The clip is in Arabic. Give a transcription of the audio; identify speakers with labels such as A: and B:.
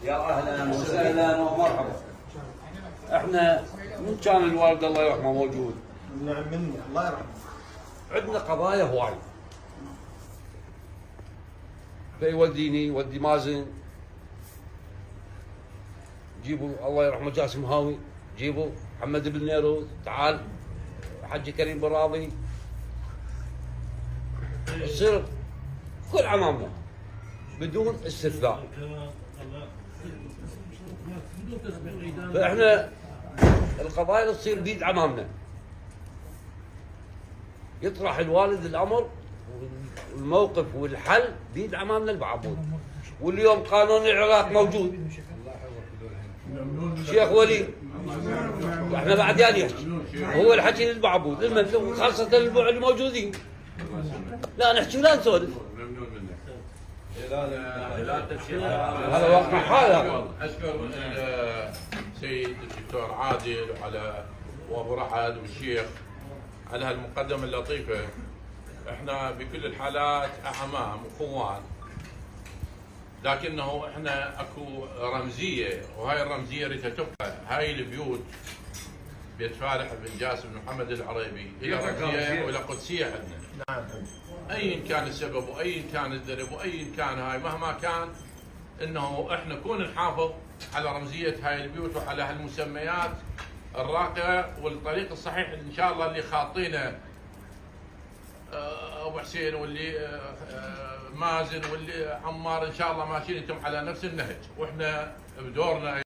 A: يا اهلا وسهلا ومرحبا. احنا من كان الوالد الله يرحمه موجود.
B: نعم مني الله يرحمه.
A: عندنا قضايا هواي. فيوديني يودي مازن، جيبوا الله يرحمه جاسم هاوي، جيبوا محمد بن نيروز، تعال حج كريم بن راضي، يصير كل عمامنا بدون استثناء. فاحنا القضايا تصير بيد عمامنا، يطرح الوالد الامر والموقف والحل بيد عمامنا البعبود. واليوم قانون العراق موجود، شيخ ولي احنا بعد يحكي هو الحكي للبعبود المملوك خاصة البوع الموجودين. لا نحكي ولا نسولف. هذا واقع حاله.
C: اشكر السيد الدكتور عادل وابو رعد والشيخ على هالمقدمه اللطيفه. احنا بكل الحالات اعمام وخوان، لكنه احنا اكو رمزيه، وهاي الرمزيه ريتها تبقى. هاي البيوت بيت فالح بن جاسم بن محمد العريبي الى رمزيه والى قدسيه عندنا. نعم. ايا كان السبب وايا كان الذنب وايا كان هاي مهما كان، انه احنا نكون نحافظ على رمزيه هاي البيوت وعلى هالمسميات الراقيه والطريق الصحيح ان شاء الله اللي خاطينه ابو حسين واللي مازن واللي عمار ان شاء الله ماشيين انتم على نفس النهج، واحنا بدورنا